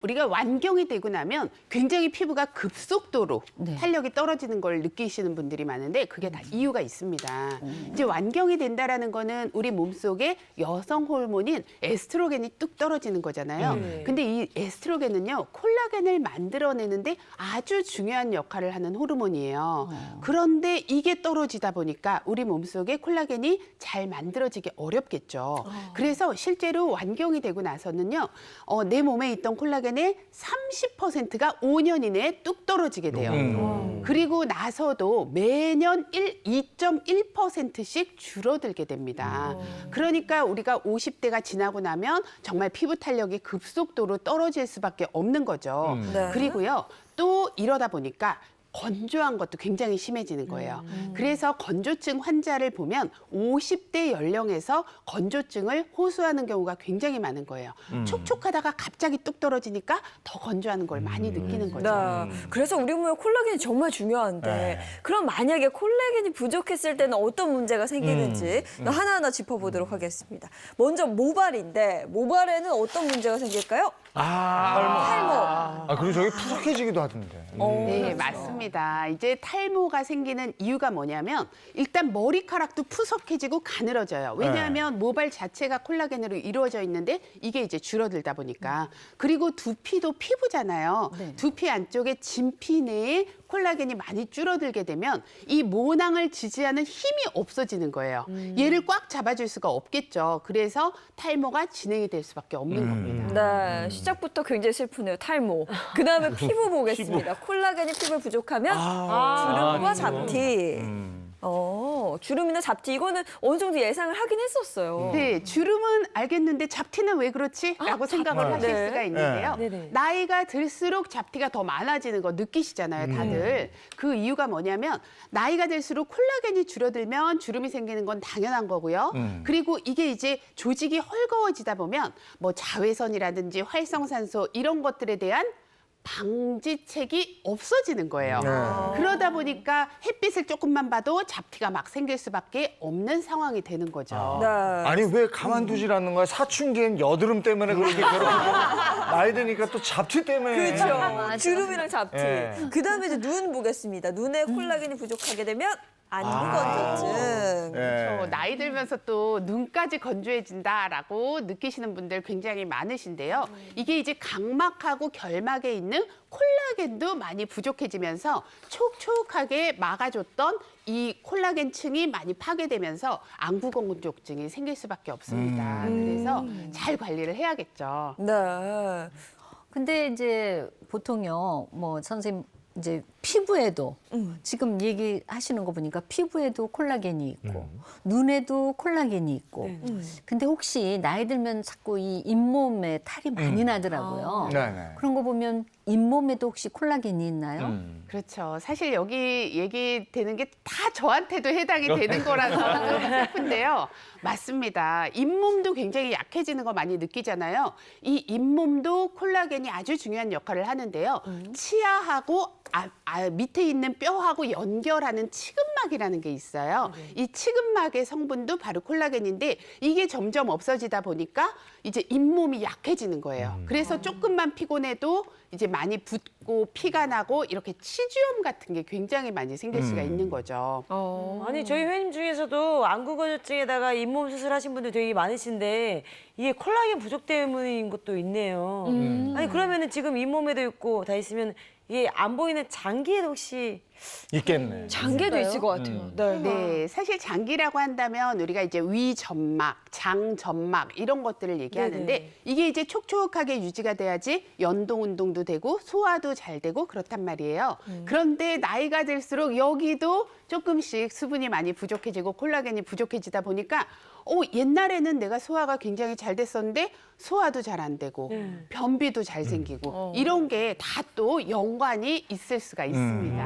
우리가 완경이 되고 나면 굉장히 피부가 급속도로 탄력이 떨어지는 걸 느끼시는 분들이 많은데 그게 다 이유가 있습니다. 이제 완경이 된다라는 거는 우리 몸속에 여성 호르몬인 에스트로겐이 뚝 떨어지는 거잖아요. 근데 이 에스트로겐은요, 콜라겐을 만들어내는데 아주 중요한 역할을 하는 호르몬이에요. 그런데 이게 떨어지다 보니까 우리 몸속에 콜라겐이 잘 만들어지기 어렵겠죠. 그래서 실제로 완경이 되고 나서는요, 내 몸에 있던 콜라겐의 30%가 5년 이내에 뚝 떨어지게 돼요. 그리고 나서도 매년 2.1%씩 줄어들게 됩니다. 그러니까 우리가 50대가 지나고 나면 정말 피부 탄력이 급속도로 떨어질 수밖에 없는 거죠. 그리고요, 또 이러다 보니까 건조한 것도 굉장히 심해지는 거예요. 그래서 건조증 환자를 보면 50대 연령에서 건조증을 호소하는 경우가 굉장히 많은 거예요. 촉촉하다가 갑자기 뚝 떨어지니까 더 건조하는 걸 많이 느끼는 거죠. 네. 그래서 우리 몸에 콜라겐이 정말 중요한데 그럼 만약에 콜라겐이 부족했을 때는 어떤 문제가 생기는지 하나하나 짚어보도록 하겠습니다. 먼저 모발인데 모발에는 어떤 문제가 생길까요? 탈모. 그리고 저기 푸석해지기도 하던데. 네, 맞습니다. 이제 탈모가 생기는 이유가 뭐냐면 일단 머리카락도 푸석해지고 가늘어져요. 왜냐하면 모발 자체가 콜라겐으로 이루어져 있는데 이게 이제 줄어들다 보니까. 그리고 두피도 피부잖아요. 두피 안쪽에 진피 내에 콜라겐이 많이 줄어들게 되면 이 모낭을 지지하는 힘이 없어지는 거예요. 얘를 꽉 잡아줄 수가 없겠죠. 그래서 탈모가 진행이 될 수밖에 없는 겁니다. 네, 시작부터 굉장히 슬프네요. 탈모. 그다음에 피부 보겠습니다. 콜라겐이 피부에 부족하면 주름과 잡티. 주름이나 잡티 이거는 어느 정도 예상을 하긴 했었어요. 네, 주름은 알겠는데 잡티는 왜 그렇지? 라고 생각을 하실 수가 있는데요. 나이가 들수록 잡티가 더 많아지는 거 느끼시잖아요, 다들. 그 이유가 뭐냐면 나이가 들수록 콜라겐이 줄어들면 주름이 생기는 건 당연한 거고요. 그리고 이게 이제 조직이 헐거워지다 보면 뭐 자외선이라든지 활성산소 이런 것들에 대한 방지책이 없어지는 거예요. 그러다 보니까 햇빛을 조금만 봐도 잡티가 막 생길 수밖에 없는 상황이 되는 거죠. 아니 왜 가만두질 않는 거야? 사춘기엔 여드름 때문에 그렇게 괴롭히고 나이 드니까 또 잡티 때문에. 그렇죠. 주름이랑 잡티. 예. 그다음에 이제 눈 보겠습니다. 눈에 콜라겐이 부족하게 되면 안구 건조증. 나이 들면서 또 눈까지 건조해진다라고 느끼시는 분들 굉장히 많으신데요. 이게 이제 각막하고 결막에 있는 콜라겐도 많이 부족해지면서 촉촉하게 막아줬던 이 콜라겐층이 많이 파괴되면서 안구 건조증이 생길 수밖에 없습니다. 그래서 잘 관리를 해야겠죠. 네. 근데 이제 보통요, 뭐 선생님 이제 피부에도 지금 얘기하시는 거 보니까 피부에도 콜라겐이 있고 눈에도 콜라겐이 있고 근데 혹시 나이 들면 자꾸 이 잇몸에 탈이 많이 나더라고요. 그런 거 보면 잇몸에도 혹시 콜라겐이 있나요? 그렇죠. 사실 여기 얘기되는 게 다 저한테도 해당이 되는 거라서 좀 슬픈데요. 맞습니다. 잇몸도 굉장히 약해지는 거 많이 느끼잖아요. 이 잇몸도 콜라겐이 아주 중요한 역할을 하는데요. 치아하고 밑에 있는 뼈하고 연결하는 치근막이라는 게 있어요. 이 치근막의 성분도 바로 콜라겐인데 이게 점점 없어지다 보니까 이제 잇몸이 약해지는 거예요. 그래서 조금만 피곤해도 이제 많이 붓고 피가 나고 이렇게 치주염 같은 게 굉장히 많이 생길 수가 있는 거죠. 아니 저희 회원님 중에서도 안구 건조증에다가 잇몸 수술하신 분들 되게 많으신데 이게 콜라겐 부족 때문인 것도 있네요. 아니 그러면은 지금 잇몸에도 있고 다 있으면 이게 안 보이는 장기에도 혹시 있겠네. 장기도 있을 것 같아요. 네, 사실 장기라고 한다면 우리가 이제 위점막, 장점막 이런 것들을 얘기하는데 이게 이제 촉촉하게 유지가 돼야지 연동 운동도 되고 소화도 잘 되고 그렇단 말이에요. 그런데 나이가 들수록 여기도 조금씩 수분이 많이 부족해지고 콜라겐이 부족해지다 보니까 옛날에는 내가 소화가 굉장히 잘 됐었는데 소화도 잘 안 되고 변비도 잘 생기고 이런 게 다 또 연관이 있을 수가 있습니다.